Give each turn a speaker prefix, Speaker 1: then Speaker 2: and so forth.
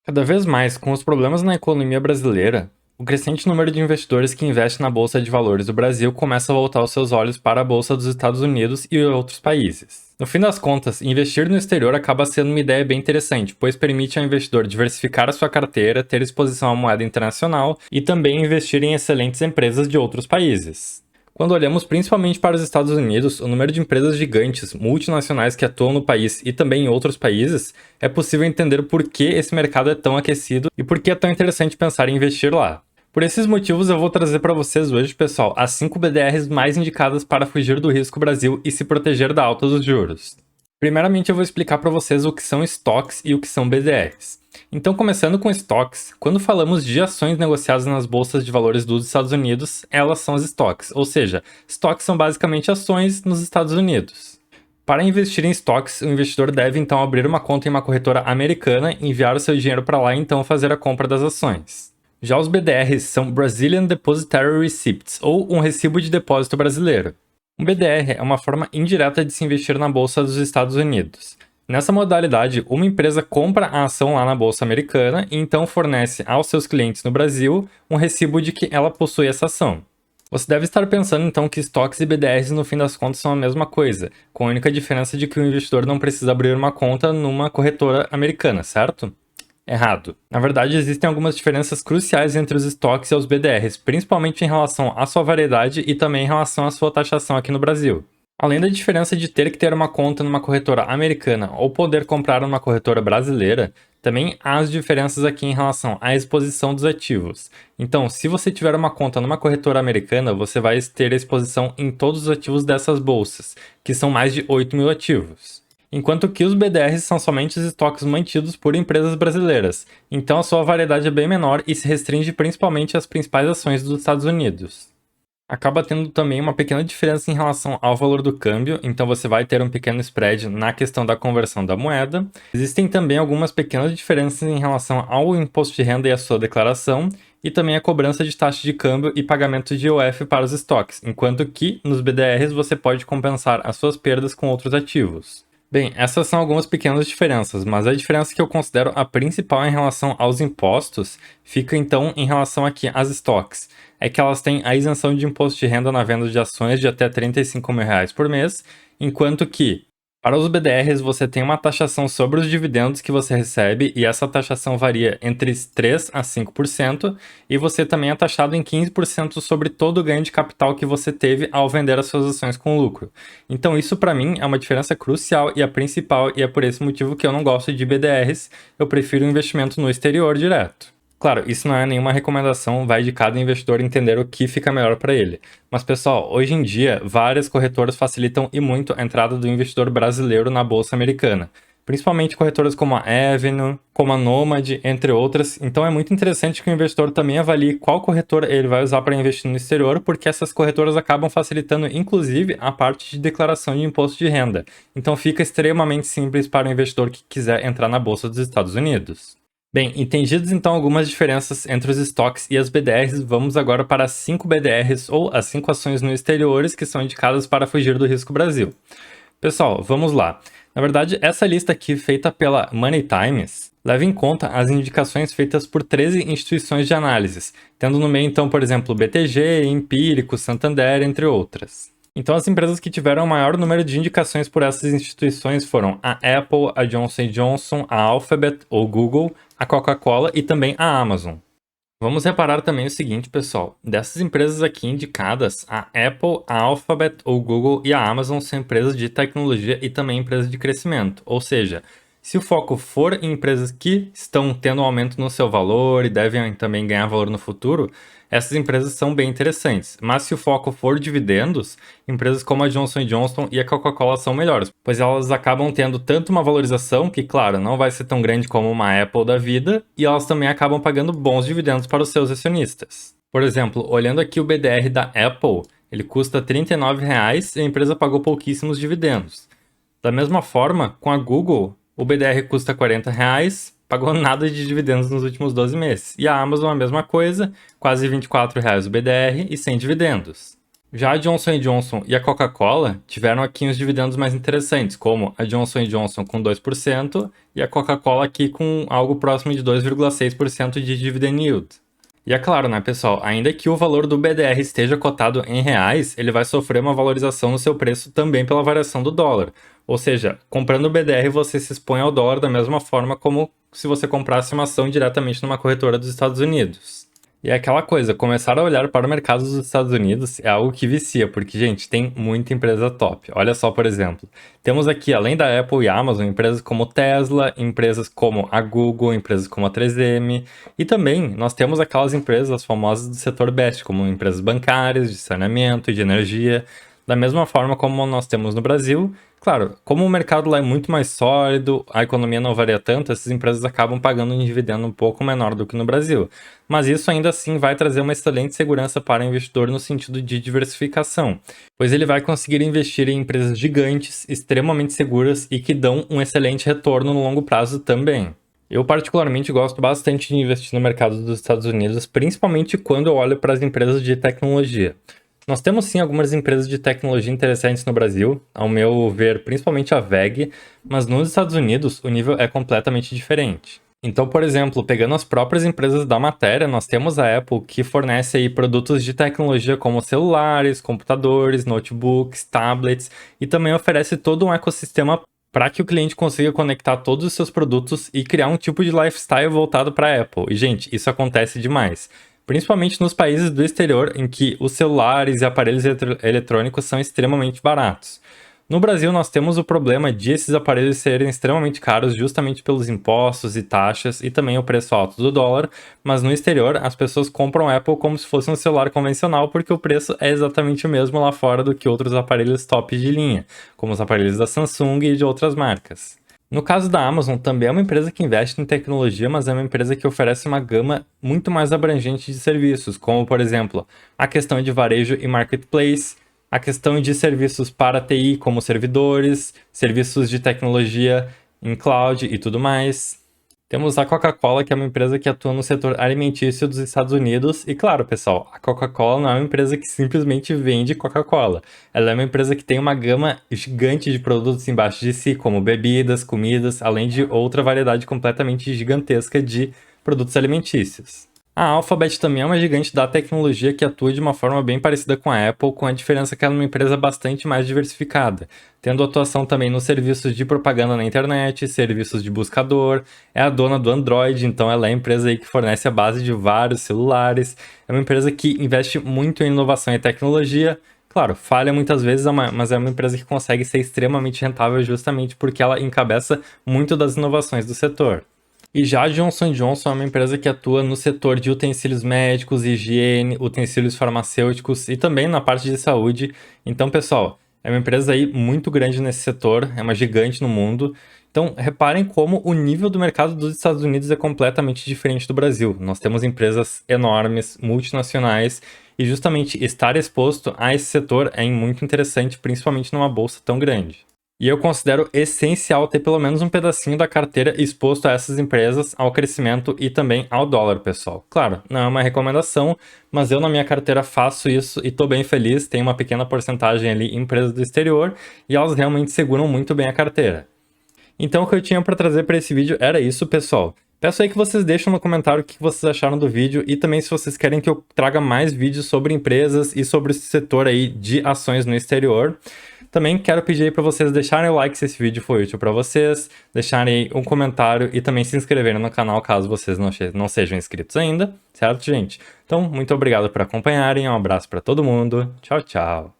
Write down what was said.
Speaker 1: Cada vez mais, com os problemas na economia brasileira, o crescente número de investidores que investem na Bolsa de Valores do Brasil começa a voltar os seus olhos para a Bolsa dos Estados Unidos e outros países. No fim das contas, investir no exterior acaba sendo uma ideia bem interessante, pois permite ao investidor diversificar a sua carteira, ter exposição à moeda internacional e também investir em excelentes empresas de outros países. Quando olhamos principalmente para os Estados Unidos, o número de empresas gigantes, multinacionais que atuam no país e também em outros países, é possível entender por que esse mercado é tão aquecido e por que é tão interessante pensar em investir lá. Por esses motivos, eu vou trazer para vocês hoje, pessoal, as 5 BDRs mais indicadas para fugir do risco Brasil e se proteger da alta dos juros. Primeiramente, eu vou explicar para vocês o que são estoques e o que são BDRs. Então, começando com estoques, quando falamos de ações negociadas nas bolsas de valores dos Estados Unidos, elas são as estoques, ou seja, estoques são basicamente ações nos Estados Unidos. Para investir em estoques, o investidor deve então abrir uma conta em uma corretora americana, enviar o seu dinheiro para lá e então fazer a compra das ações. Já os BDRs são Brazilian Depositary Receipts, ou um recibo de depósito brasileiro. Um BDR é uma forma indireta de se investir na bolsa dos Estados Unidos. Nessa modalidade, uma empresa compra a ação lá na bolsa americana e então fornece aos seus clientes no Brasil um recibo de que ela possui essa ação. Você deve estar pensando então que estoques e BDRs no fim das contas são a mesma coisa, com a única diferença de que o investidor não precisa abrir uma conta numa corretora americana, certo? Errado. Na verdade, existem algumas diferenças cruciais entre os estoques e os BDRs, principalmente em relação à sua variedade e também em relação à sua taxação aqui no Brasil. Além da diferença de ter que ter uma conta numa corretora americana ou poder comprar numa corretora brasileira, também há as diferenças aqui em relação à exposição dos ativos. Então, se você tiver uma conta numa corretora americana, você vai ter exposição em todos os ativos dessas bolsas, que são mais de 8 mil ativos. Enquanto que os BDRs são somente os estoques mantidos por empresas brasileiras, então a sua variedade é bem menor e se restringe principalmente às principais ações dos Estados Unidos. Acaba tendo também uma pequena diferença em relação ao valor do câmbio, então você vai ter um pequeno spread na questão da conversão da moeda. Existem também algumas pequenas diferenças em relação ao imposto de renda e a sua declaração, e também a cobrança de taxa de câmbio e pagamento de IOF para os estoques, enquanto que nos BDRs você pode compensar as suas perdas com outros ativos. Bem, essas são algumas pequenas diferenças, mas a diferença que eu considero a principal em relação aos impostos fica então em relação aqui às estoques. É que elas têm a isenção de imposto de renda na venda de ações de até R$ 35 mil por mês, enquanto que para os BDRs você tem uma taxação sobre os dividendos que você recebe e essa taxação varia entre 3 a 5% e você também é taxado em 15% sobre todo o ganho de capital que você teve ao vender as suas ações com lucro. Então isso para mim é uma diferença crucial e a principal e é por esse motivo que eu não gosto de BDRs, eu prefiro o investimento no exterior direto. Claro, isso não é nenhuma recomendação, vai de cada investidor entender o que fica melhor para ele. Mas pessoal, hoje em dia, várias corretoras facilitam e muito a entrada do investidor brasileiro na bolsa americana. Principalmente corretoras como a Avenue, como a Nomad, entre outras. Então é muito interessante que o investidor também avalie qual corretora ele vai usar para investir no exterior, porque essas corretoras acabam facilitando inclusive a parte de declaração de imposto de renda. Então fica extremamente simples para o investidor que quiser entrar na bolsa dos Estados Unidos. Bem, entendidas então algumas diferenças entre os estoques e as BDRs, vamos agora para as 5 BDRs ou as 5 ações no exteriores que são indicadas para fugir do risco Brasil. Pessoal, vamos lá. Na verdade, essa lista aqui feita pela Money Times leva em conta as indicações feitas por 13 instituições de análises, tendo no meio então, por exemplo, BTG, Empírico, Santander, entre outras. Então, as empresas que tiveram o maior número de indicações por essas instituições foram a Apple, a Johnson Johnson, a Alphabet ou Google, a Coca-Cola e também a Amazon. Vamos reparar também o seguinte, pessoal. Dessas empresas aqui indicadas, a Apple, a Alphabet, o Google e a Amazon são empresas de tecnologia e também empresas de crescimento. Ou seja, se o foco for em empresas que estão tendo um aumento no seu valor e devem também ganhar valor no futuro, essas empresas são bem interessantes. Mas se o foco for dividendos, empresas como a Johnson Johnson e a Coca-Cola são melhores, pois elas acabam tendo tanto uma valorização, que claro, não vai ser tão grande como uma Apple da vida, e elas também acabam pagando bons dividendos para os seus acionistas. Por exemplo, olhando aqui o BDR da Apple, ele custa R$ 39,00 e a empresa pagou pouquíssimos dividendos. Da mesma forma, com a Google, o BDR custa R$ 40,00, pagou nada de dividendos nos últimos 12 meses. E a Amazon a mesma coisa, quase R$ 24,00 o BDR e sem dividendos. Já a Johnson Johnson e a Coca-Cola tiveram aqui uns dividendos mais interessantes, como a Johnson Johnson com 2% e a Coca-Cola aqui com algo próximo de 2,6% de dividend yield. E é claro, né, pessoal, ainda que o valor do BDR esteja cotado em reais, ele vai sofrer uma valorização no seu preço também pela variação do dólar. Ou seja, comprando o BDR você se expõe ao dólar da mesma forma como se você comprasse uma ação diretamente numa corretora dos Estados Unidos. E é aquela coisa, começar a olhar para o mercado dos Estados Unidos é algo que vicia, porque, gente, tem muita empresa top. Olha só, por exemplo, temos aqui, além da Apple e Amazon, empresas como Tesla, empresas como a Google, empresas como a 3M, e também nós temos aquelas empresas famosas do setor best, como empresas bancárias, de saneamento e de energia, da mesma forma como nós temos no Brasil. Claro, como o mercado lá é muito mais sólido, a economia não varia tanto, essas empresas acabam pagando um dividendo um pouco menor do que no Brasil. Mas isso ainda assim vai trazer uma excelente segurança para o investidor no sentido de diversificação, pois ele vai conseguir investir em empresas gigantes, extremamente seguras e que dão um excelente retorno no longo prazo também. Eu particularmente gosto bastante de investir no mercado dos Estados Unidos, principalmente quando eu olho para as empresas de tecnologia. Nós temos sim algumas empresas de tecnologia interessantes no Brasil, ao meu ver, principalmente a VEG, mas nos Estados Unidos o nível é completamente diferente. Então, por exemplo, pegando as próprias empresas da matéria, nós temos a Apple que fornece aí produtos de tecnologia como celulares, computadores, notebooks, tablets e também oferece todo um ecossistema para que o cliente consiga conectar todos os seus produtos e criar um tipo de lifestyle voltado para a Apple. E, gente, isso acontece demais. Principalmente nos países do exterior, em que os celulares e aparelhos eletrônicos são extremamente baratos. No Brasil, nós temos o problema de esses aparelhos serem extremamente caros justamente pelos impostos e taxas e também o preço alto do dólar, mas no exterior as pessoas compram Apple como se fosse um celular convencional porque o preço é exatamente o mesmo lá fora do que outros aparelhos top de linha, como os aparelhos da Samsung e de outras marcas. No caso da Amazon, também é uma empresa que investe em tecnologia, mas é uma empresa que oferece uma gama muito mais abrangente de serviços, como, por exemplo, a questão de varejo e marketplace, a questão de serviços para TI, como servidores, serviços de tecnologia em cloud e tudo mais. Temos a Coca-Cola, que é uma empresa que atua no setor alimentício dos Estados Unidos. E claro, pessoal, a Coca-Cola não é uma empresa que simplesmente vende Coca-Cola. Ela é uma empresa que tem uma gama gigante de produtos embaixo de si, como bebidas, comidas, além de outra variedade completamente gigantesca de produtos alimentícios. A Alphabet também é uma gigante da tecnologia que atua de uma forma bem parecida com a Apple, com a diferença que ela é uma empresa bastante mais diversificada, tendo atuação também nos serviços de propaganda na internet, serviços de buscador, é a dona do Android, então ela é a empresa aí que fornece a base de vários celulares, é uma empresa que investe muito em inovação e tecnologia. Claro, falha muitas vezes, mas é uma empresa que consegue ser extremamente rentável justamente porque ela encabeça muito das inovações do setor. E já a Johnson Johnson é uma empresa que atua no setor de utensílios médicos, higiene, utensílios farmacêuticos e também na parte de saúde. Então, pessoal, é uma empresa aí muito grande nesse setor, é uma gigante no mundo. Então, reparem como o nível do mercado dos Estados Unidos é completamente diferente do Brasil. Nós temos empresas enormes, multinacionais, e justamente estar exposto a esse setor é muito interessante, principalmente numa bolsa tão grande. E eu considero essencial ter pelo menos um pedacinho da carteira exposto a essas empresas, ao crescimento e também ao dólar, pessoal. Claro, não é uma recomendação, mas eu na minha carteira faço isso e estou bem feliz. Tenho uma pequena porcentagem ali em empresas do exterior e elas realmente seguram muito bem a carteira. Então o que eu tinha para trazer para esse vídeo era isso, pessoal. Peço aí que vocês deixem no comentário o que vocês acharam do vídeo e também se vocês querem que eu traga mais vídeos sobre empresas e sobre esse setor aí de ações no exterior. Também quero pedir aí para vocês deixarem o like se esse vídeo foi útil para vocês, deixarem um comentário e também se inscreverem no canal caso vocês não sejam inscritos ainda, certo, gente? Então, muito obrigado por acompanharem, um abraço para todo mundo, tchau, tchau!